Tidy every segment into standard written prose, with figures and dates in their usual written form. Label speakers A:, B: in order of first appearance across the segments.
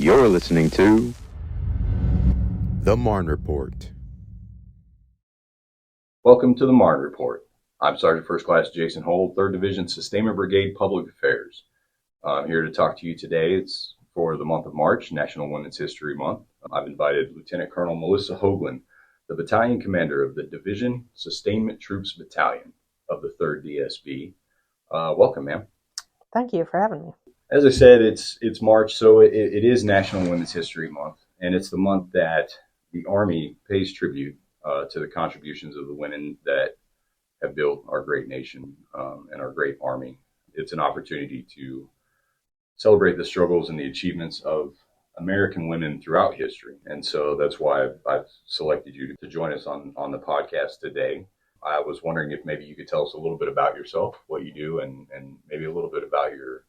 A: You're listening to the Marne Report.
B: Welcome to the Marne Report. I'm Sergeant First Class Jason Holt, 3rd Division Sustainment Brigade Public Affairs. I'm here to talk to you today. It's for the month of March, National Women's History Month. I've invited Lieutenant Colonel Melissa Hoaglin, the Battalion Commander of the Division Sustainment Troops Battalion of the 3rd DSB. Welcome, ma'am.
C: Thank you for having me.
B: As I said, it's March, so it is National Women's History Month, and it's the month that the Army pays tribute to the contributions of the women that have built our great nation and our great Army. It's an opportunity to celebrate the struggles and the achievements of American women throughout history. And so that's why I've selected you to join us on the podcast today. I was wondering if maybe you could tell us a little bit about yourself, what you do, and maybe a little bit about your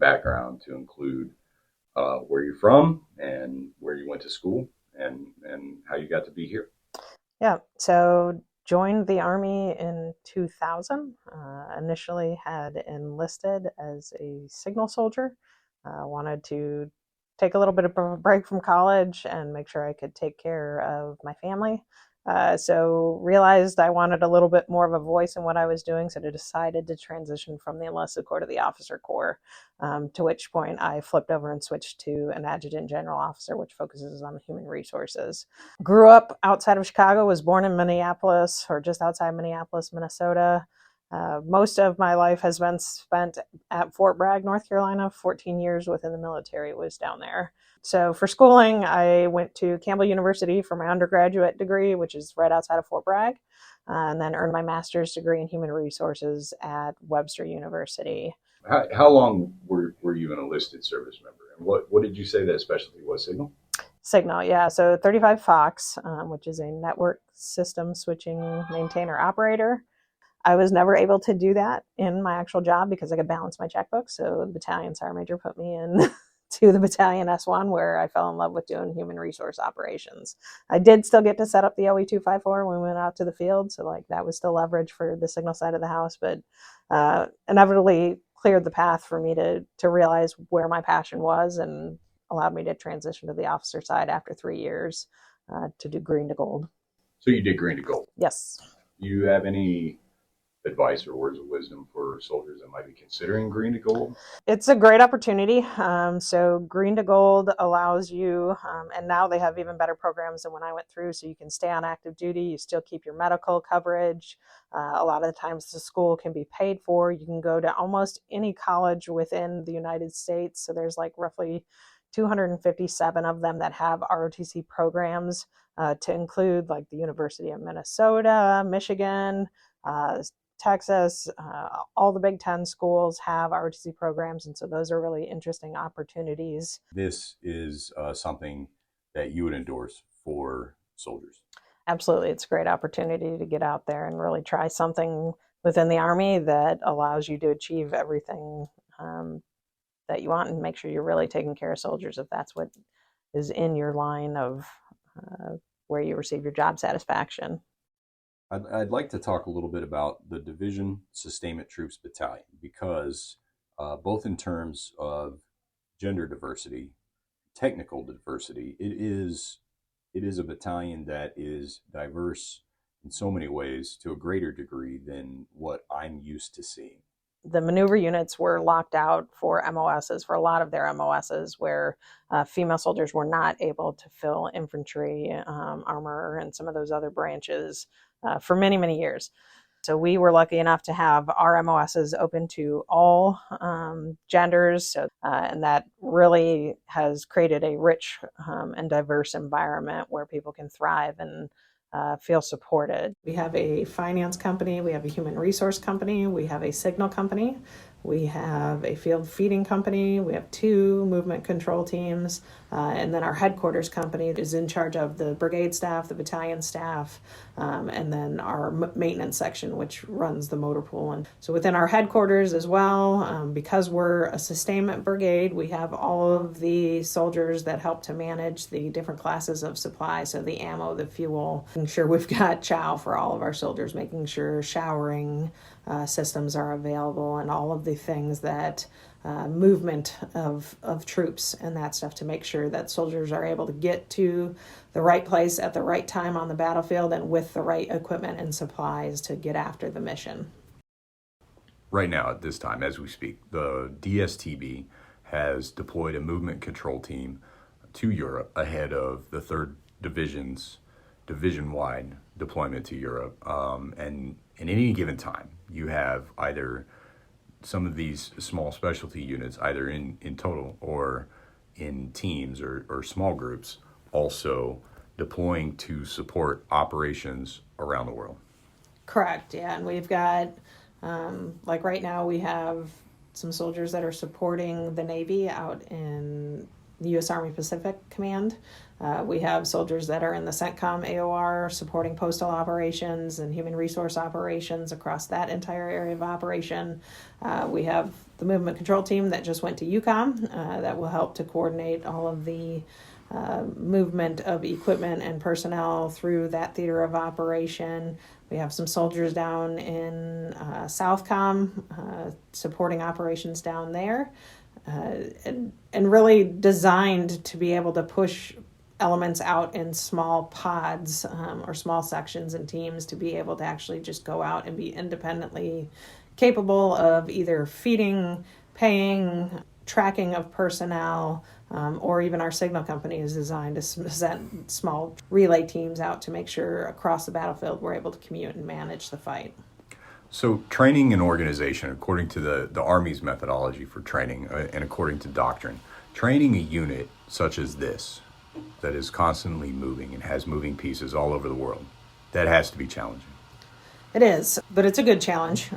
B: background, to include where you're from and where you went to school and how you got to be here.
C: Yeah, so joined the Army in 2000. Initially had enlisted as a signal soldier. Wanted to take a little bit of a break from college and make sure I could take care of my family. So realized I wanted a little bit more of a voice in what I was doing, so I decided to transition from the enlisted corps to the officer corps, to which point I flipped over and switched to an adjutant general officer, which focuses on human resources. Grew up outside of Chicago, was born in Minneapolis, or just outside Minneapolis, Minnesota. Most of my life has been spent at Fort Bragg, North Carolina. 14 years within the military was down there. So for schooling, I went to Campbell University for my undergraduate degree, which is right outside of Fort Bragg, and then earned my master's degree in human resources at Webster University.
B: How long were you an enlisted service member? And what did you say that specialty was? Signal?
C: Signal, yeah. So 35 Fox, which is a network system switching maintainer operator. I was never able to do that in my actual job because I could balance my checkbook. So the battalion sergeant major put me in to the battalion S1, where I fell in love with doing human resource operations. I did still get to set up the OE254 when we went out to the field. So like that was still leverage for the signal side of the house, but inevitably cleared the path for me to realize where my passion was and allowed me to transition to the officer side after 3 years to do green to gold. So
B: you did green to gold?
C: Yes.
B: Do you have any advice or words of wisdom for soldiers that might be considering green to gold?
C: It's a great opportunity. So green to gold allows you, and now they have even better programs than when I went through, so you can stay on active duty, you still keep your medical coverage. A lot of the times the school can be paid for. You can go to almost any college within the United States. So there's like roughly 257 of them that have ROTC programs, to include like the University of Minnesota, Michigan, Texas. All the Big Ten schools have ROTC programs, and so those are really interesting opportunities.
B: This is something that you would endorse for soldiers?
C: Absolutely. It's a great opportunity to get out there and really try something within the Army that allows you to achieve everything that you want, and make sure you're really taking care of soldiers if that's what is in your line of where you receive your job satisfaction.
B: I'd like to talk a little bit about the Division Sustainment Troops Battalion, because both in terms of gender diversity, technical diversity, it is a battalion that is diverse in so many ways to a greater degree than what I'm used to seeing.
C: The maneuver units were locked out for MOSs, for a lot of their MOSs, where female soldiers were not able to fill infantry, armor, and some of those other branches for many, many years. So we were lucky enough to have our MOSs open to all genders, and that really has created a rich and diverse environment where people can thrive and feel supported. We have a finance company, we have a human resource company, we have a signal company, we have a field feeding company, we have 2 movement control teams, and then our headquarters company is in charge of the brigade staff, the battalion staff, and then our maintenance section, which runs the motor pool. And so within our headquarters as well, because we're a sustainment brigade, we have all of the soldiers that help to manage the different classes of supply, so the ammo, the fuel, making sure we've got chow for all of our soldiers, making sure showering systems are available, and all of the things that movement of troops and that stuff to make sure that soldiers are able to get to the right place at the right time on the battlefield and with the right equipment and supplies to get after the mission.
B: Right now, at this time, as we speak, the DSTB has deployed a movement control team to Europe ahead of the 3rd Division's division-wide deployment to Europe. And in any given time, you have either some of these small specialty units, either in total or in teams or small groups, also deploying to support operations around the world.
C: Correct, yeah. And we've got, like right now, we have some soldiers that are supporting the Navy out in the U.S. Army Pacific Command. We have soldiers that are in the CENTCOM AOR supporting postal operations and human resource operations across that entire area of operation. We have the movement control team that just went to EUCOM that will help to coordinate all of the movement of equipment and personnel through that theater of operation. We have some soldiers down in Southcom supporting operations down there. And really designed to be able to push elements out in small pods or small sections and teams to be able to actually just go out and be independently capable of either feeding, paying, tracking of personnel, or even our signal company is designed to send small relay teams out to make sure across the battlefield we're able to commute and manage the fight.
B: So training and organization, according to the Army's methodology for training and according to doctrine, training a unit such as this that is constantly moving and has moving pieces all over the world, that has to be challenging.
C: It is, but it's a good challenge.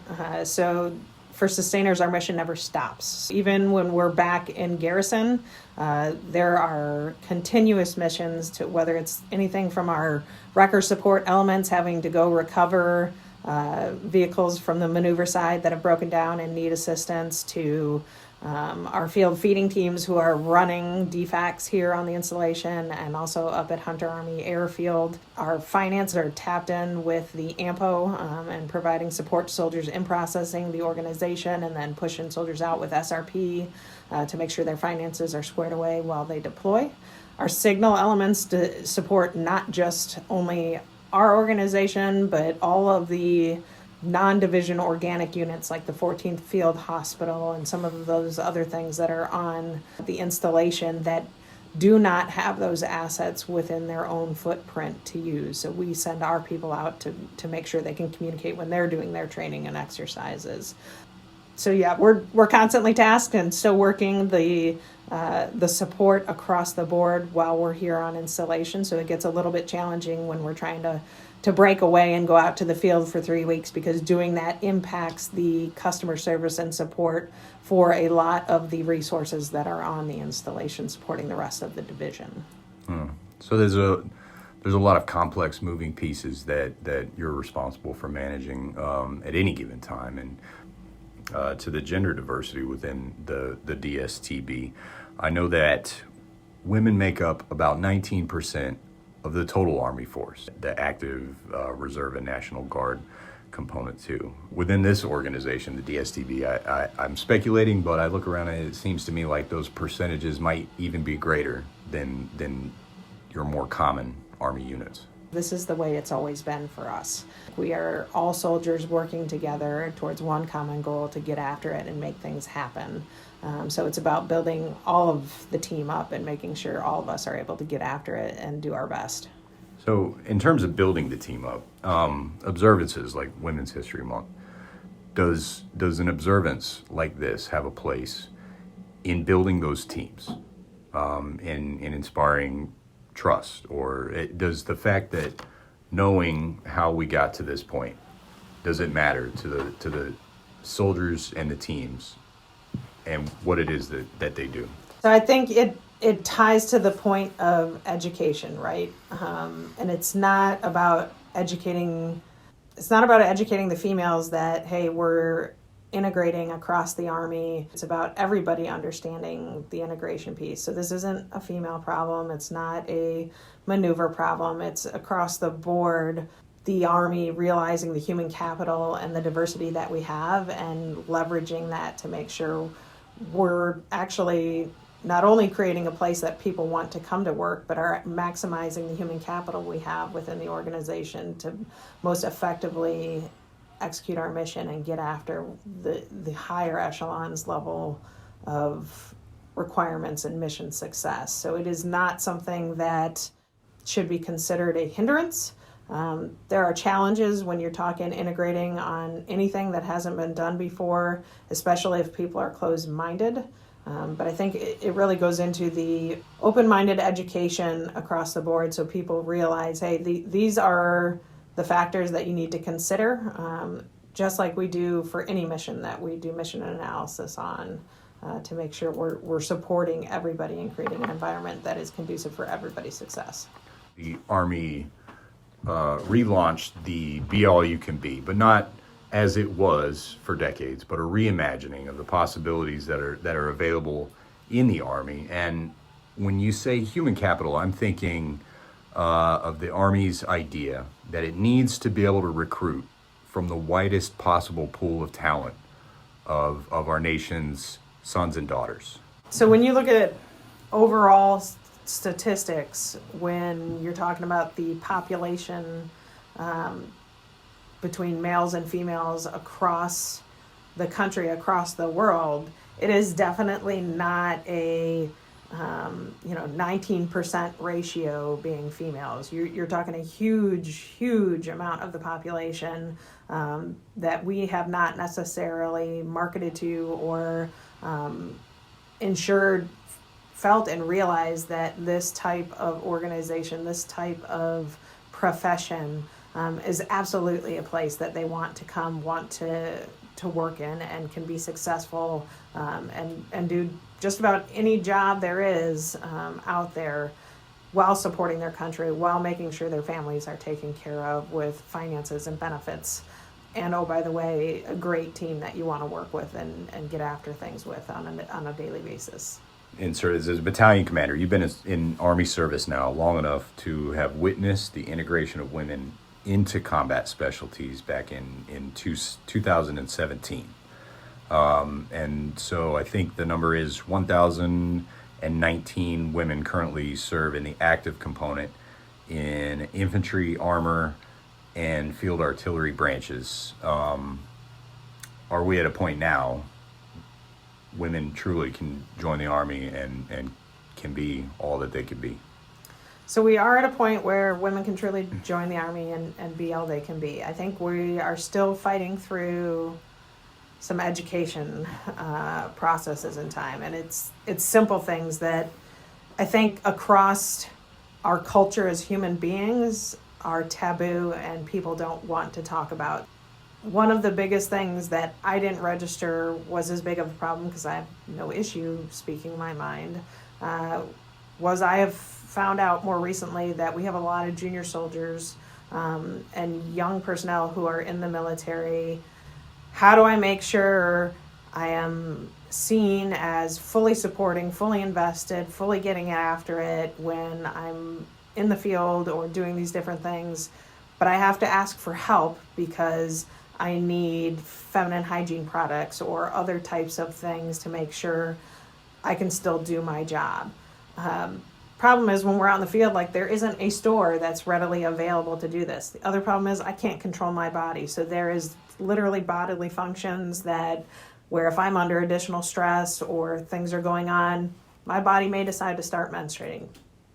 C: So for sustainers, our mission never stops. Even when we're back in garrison, there are continuous missions to whether it's anything from our wrecker support elements having to go recover vehicles from the maneuver side that have broken down and need assistance to our field feeding teams who are running DFACs here on the installation and also up at Hunter Army Airfield. Our finance are tapped in with the AMPO and providing support to soldiers in processing the organization and then pushing soldiers out with SRP to make sure their finances are squared away while they deploy. Our signal elements to support not just only our organization, but all of the non-division organic units like the 14th Field Hospital and some of those other things that are on the installation that do not have those assets within their own footprint to use. So we send our people out to make sure they can communicate when they're doing their training and exercises. So yeah, we're constantly tasked and still working the support across the board while we're here on installation. So it gets a little bit challenging when we're trying to break away and go out to the field for 3 weeks, because doing that impacts the customer service and support for a lot of the resources that are on the installation supporting the rest of the division.
B: So there's a lot of complex moving pieces that you're responsible for managing at any given time. And to the gender diversity within the DSTB, I know that women make up about 19% of the total Army force, the active reserve and National Guard component too. Within this organization, the DSTB, I'm speculating, but I look around and it seems to me like those percentages might even be greater than your more common Army units.
C: This is the way it's always been for us. We are all soldiers working together towards one common goal to get after it and make things happen. So it's about building all of the team up and making sure all of us are able to get after it and do our best.
B: So in terms of building the team up, observances like Women's History Month, does an observance like this have a place in building those teams, in inspiring trust? Or does the fact that knowing how we got to this point, does it matter to the soldiers and the teams and what it is that they do?
C: So I think it ties to the point of education, right? And it's not about educating the females that, hey, we're integrating across the Army. It's about everybody understanding the integration piece. So this isn't a female problem. It's not a maneuver problem. It's across the board, the Army realizing the human capital and the diversity that we have and leveraging that to make sure we're actually not only creating a place that people want to come to work, but are maximizing the human capital we have within the organization to most effectively execute our mission and get after the higher echelons level of requirements and mission success. So it is not something that should be considered a hindrance. There are challenges when you're talking integrating on anything that hasn't been done before, especially if people are closed-minded. But I think it really goes into the open-minded education across the board so people realize, hey, these are the factors that you need to consider, just like we do for any mission that we do mission analysis on, to make sure we're supporting everybody and creating an environment that is conducive for everybody's success.
D: The Army relaunched the Be All You Can Be, but not as it was for decades, but a reimagining of the possibilities that are available in the Army. And when you say human capital, I'm thinking of the Army's idea that it needs to be able to recruit from the widest possible pool of talent of our nation's sons and daughters.
C: So when you look at overall statistics, when you're talking about the population between males and females across the country, across the world, it is definitely not a 19% ratio being females. You're talking a huge amount of the population that we have not necessarily marketed to or ensured, felt and realized that this type of organization, this type of profession is absolutely a place that they want to come, want to work in, and can be successful and do just about any job there is out there while supporting their country, while making sure their families are taken care of with finances and benefits. And oh, by the way, a great team that you want to work with and get after things with on a daily basis.
D: And sir, as a battalion commander, you've been in Army service now long enough to have witnessed the integration of women into combat specialties back in 2017. And so I think the number is 1,019 women currently serve in the active component in infantry, armor, and field artillery branches. Are we at a point now women truly can join the Army and can be all that they could be?
C: So we are at a point where women can truly join the Army and be all they can be. I think we are still fighting through some education processes in time, and it's simple things that I think across our culture as human beings are taboo and people don't want to talk about. One of the biggest things that I didn't register was as big of a problem, because I have no issue speaking my mind, was I have found out more recently that we have a lot of junior soldiers and young personnel who are in the military. How do I make sure I am seen as fully supporting, fully invested, fully getting after it when I'm in the field or doing these different things? But I have to ask for help because I need feminine hygiene products or other types of things to make sure I can still do my job. Problem is when we're out in the field, like, there isn't a store that's readily available to do this. The other problem is I can't control my body. So there is literally bodily functions that where if I'm under additional stress or things are going on, my body may decide to start menstruating.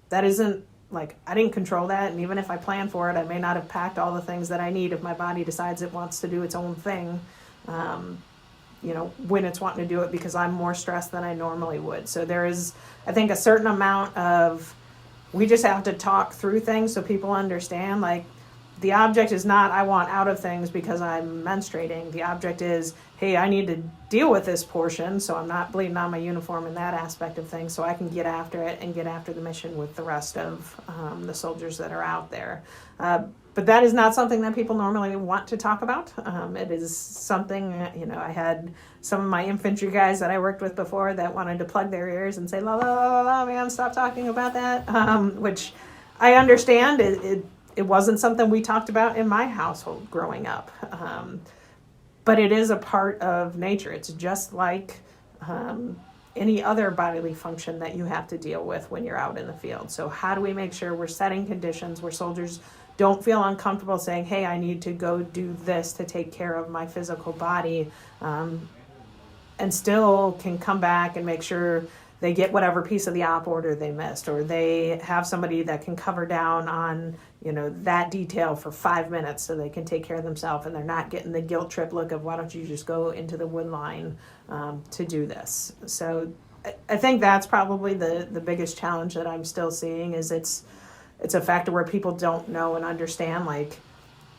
C: That isn't, like, I didn't control that, and even if I plan for it, I may not have packed all the things that I need if my body decides it wants to do its own thing, when it's wanting to do it because I'm more stressed than I normally would. So there is, I think, a certain amount of, we just have to talk through things so people understand, like, the object is not I want out of things because I'm menstruating. The object is, hey, I need to deal with this portion so I'm not bleeding on my uniform in that aspect of things, so I can get after it and get after the mission with the rest of the soldiers that are out there. But that is not something that people normally want to talk about. It is something, I had some of my infantry guys that I worked with before that wanted to plug their ears and say, la, la, la, la, man, stop talking about that, which I understand. It wasn't something we talked about in my household growing up. But it is a part of nature. It's just like any other bodily function that you have to deal with when you're out in the field. So how do we make sure we're setting conditions where soldiers don't feel uncomfortable saying, hey, I need to go do this to take care of my physical body, and still can come back and make sure they get whatever piece of the op order they missed, or they have somebody that can cover down on, that detail for 5 minutes so they can take care of themselves, and they're not getting the guilt trip look of, why don't you just go into the wood line to do this. So I think that's probably the biggest challenge that I'm still seeing, is it's a factor where people don't know and understand, like,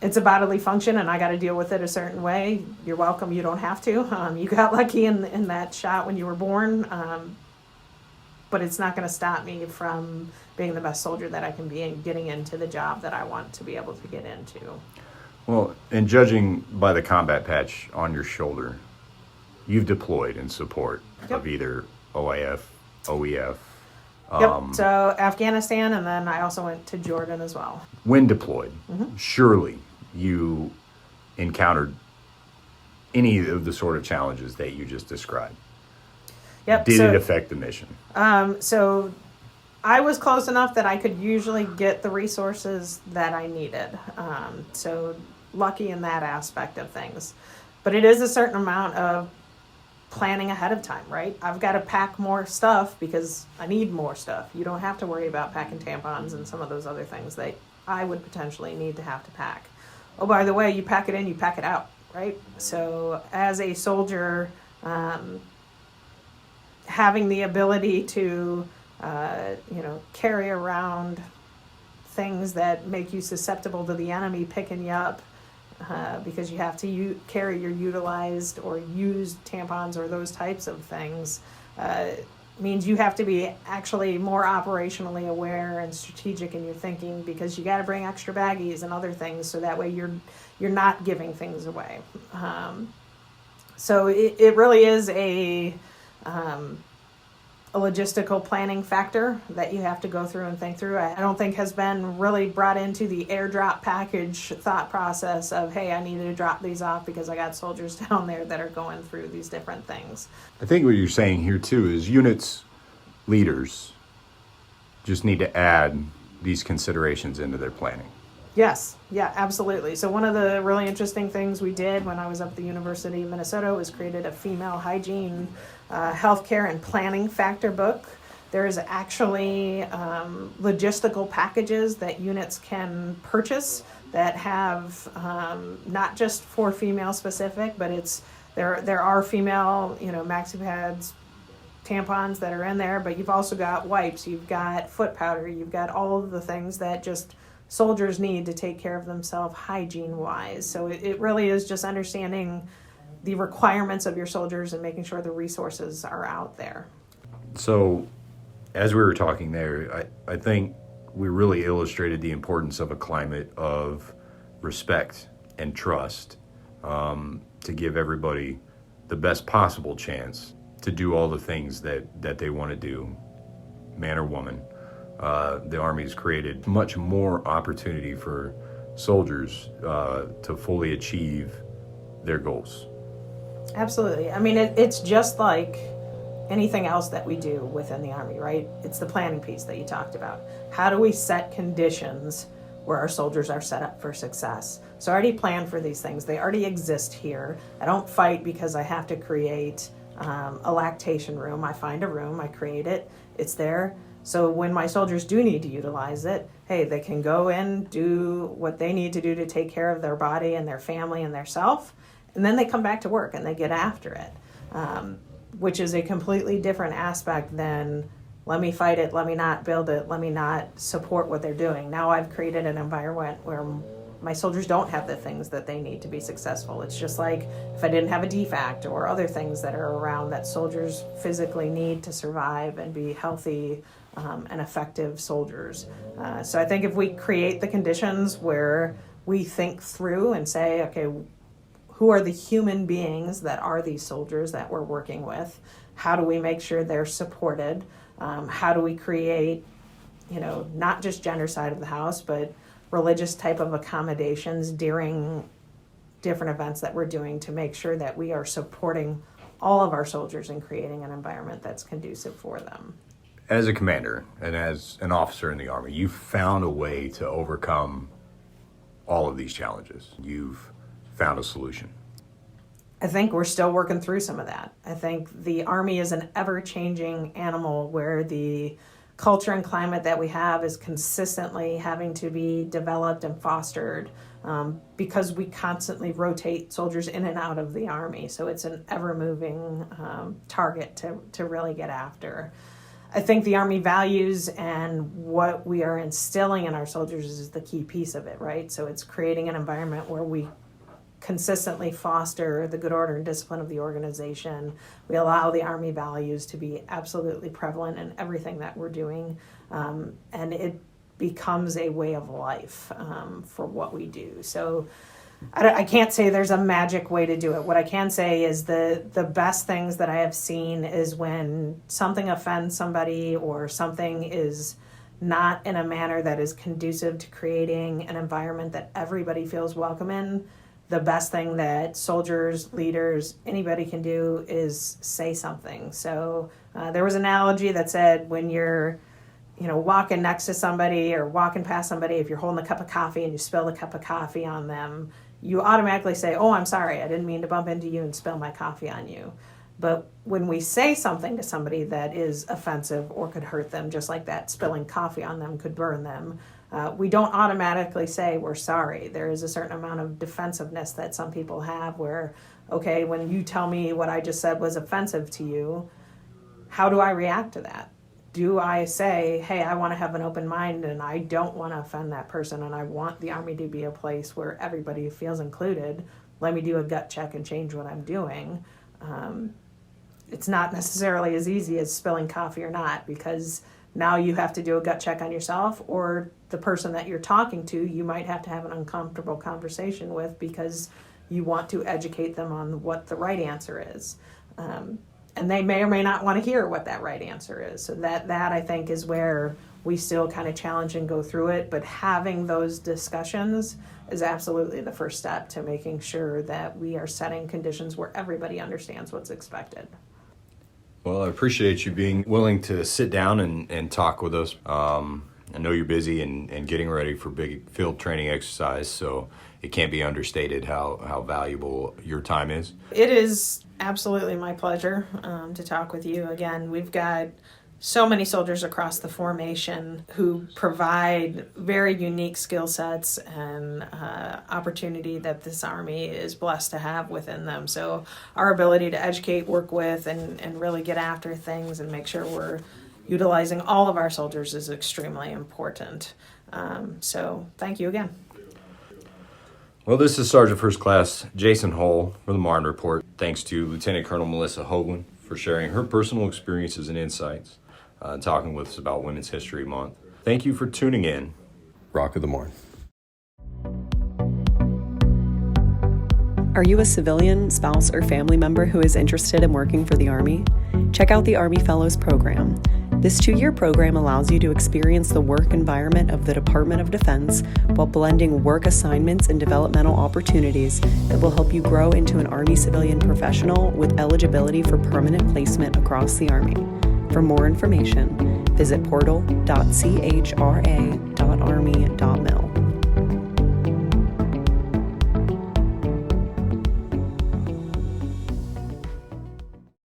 C: it's a bodily function and I got to deal with it a certain way. You're welcome. You don't have to. You got lucky in that shot when you were born. But it's not going to stop me from being the best soldier that I can be and getting into the job that I want to be able to get into.
D: Well, and judging by the combat patch on your shoulder, you've deployed in support of either OIF, OEF.
C: Yep, so Afghanistan, and then I also went to Jordan as well.
D: When deployed, surely you encountered any of the sort of challenges that you just described.
C: Yep.
D: Did it affect the mission?
C: So I was close enough that I could usually get the resources that I needed. So lucky in that aspect of things. But it is a certain amount of planning ahead of time, right? I've got to pack more stuff because I need more stuff. You don't have to worry about packing tampons and some of those other things that I would potentially need to have to pack. Oh, by the way, you pack it in, you pack it out, right? So as a soldier, having the ability to, carry around things that make you susceptible to the enemy picking you up, because you have to carry your utilized or used tampons or those types of things, means you have to be actually more operationally aware and strategic in your thinking, because you got to bring extra baggies and other things so that way you're not giving things away. So it really is a logistical planning factor that you have to go through and think through. I don't think has been really brought into the airdrop package thought process of, hey, I need to drop these off because I got soldiers down there that are going through these different things.
D: I think what you're saying here too is units leaders just need to add these considerations into their planning.
C: Yes, yeah, absolutely. So one of the really interesting things we did when I was up at the University of Minnesota was created a female hygiene, healthcare and planning factor book. There's actually logistical packages that units can purchase that have not just for female specific, but there are female, maxi pads, tampons that are in there, but you've also got wipes, you've got foot powder, you've got all of the things that just soldiers need to take care of themselves hygiene-wise. So it really is just understanding the requirements of your soldiers and making sure the resources are out there. So
D: as we were talking there, I think we really illustrated the importance of a climate of respect and trust, to give everybody the best possible chance to do all the things that they want to do, man or woman. The Army's created much more opportunity for soldiers to fully achieve their goals.
C: Absolutely. I mean, it's just like anything else that we do within the Army, right? It's the planning piece that you talked about. How do we set conditions where our soldiers are set up for success? So I already plan for these things. They already exist here. I don't fight because I have to create a lactation room. I find a room, I create it, it's there. So when my soldiers do need to utilize it, hey, they can go in, do what they need to do to take care of their body and their family and their self, and then they come back to work and they get after it, which is a completely different aspect than let me fight it, let me not build it, let me not support what they're doing. Now I've created an environment where my soldiers don't have the things that they need to be successful. It's just like if I didn't have a DFAC or other things that are around that soldiers physically need to survive and be healthy and effective soldiers. So I think if we create the conditions where we think through and say, okay, who are the human beings that are these soldiers that we're working with? How do we make sure they're supported? How do we create, not just gender side of the house, but religious type of accommodations during different events that we're doing to make sure that we are supporting all of our soldiers in creating an environment that's conducive for them.
D: As a commander and as an officer in the Army, you've found a way to overcome all of these challenges. You've found a solution.
C: I think we're still working through some of that. I think the Army is an ever-changing animal where the culture and climate that we have is consistently having to be developed and fostered because we constantly rotate soldiers in and out of the Army. So it's an ever-moving target to really get after. I think the Army values and what we are instilling in our soldiers is the key piece of it, right? So it's creating an environment where we consistently foster the good order and discipline of the organization. We allow the Army values to be absolutely prevalent in everything that we're doing, and it becomes a way of life for what we do. So I can't say there's a magic way to do it. What I can say is the best things that I have seen is when something offends somebody or something is not in a manner that is conducive to creating an environment that everybody feels welcome in. The best thing that soldiers, leaders, anybody can do is say something. So there was an analogy that said when you're walking next to somebody or walking past somebody, if you're holding a cup of coffee and you spill a cup of coffee on them, you automatically say, "Oh, I'm sorry, I didn't mean to bump into you and spill my coffee on you." But when we say something to somebody that is offensive or could hurt them, just like that spilling coffee on them could burn them, we don't automatically say we're sorry. There is a certain amount of defensiveness that some people have where, okay, when you tell me what I just said was offensive to you, how do I react to that? Do I say, hey, I want to have an open mind and I don't want to offend that person and I want the Army to be a place where everybody feels included. Let me do a gut check and change what I'm doing. It's not necessarily as easy as spilling coffee or not, because now you have to do a gut check on yourself, or the person that you're talking to, you might have to have an uncomfortable conversation with because you want to educate them on what the right answer is. And they may or may not want to hear what that right answer is. So that I think is where we still kind of challenge and go through it. But having those discussions is absolutely the first step to making sure that we are setting conditions where everybody understands what's expected.
D: Well, I appreciate you being willing to sit down and talk with us. I know you're busy and getting ready for big field training exercise, so it can't be understated how valuable your time is.
C: It is absolutely my pleasure to talk with you again. We've got so many soldiers across the formation who provide very unique skill sets and opportunity that this Army is blessed to have within them. So our ability to educate, work with, and really get after things and make sure we're utilizing all of our soldiers is extremely important. So thank you again.
D: Well, this is Sergeant First Class Jason Hull for the Marne Report. Thanks to Lieutenant Colonel Melissa Hoaglin for sharing her personal experiences and insights, talking with us about Women's History Month. Thank you for tuning in.
A: Rock of the Marne.
E: Are you a civilian, spouse, or family member who is interested in working for the Army? Check out the Army Fellows Program. This 2-year program allows you to experience the work environment of the Department of Defense while blending work assignments and developmental opportunities that will help you grow into an Army civilian professional with eligibility for permanent placement across the Army. For more information, visit portal.chra.army.mil.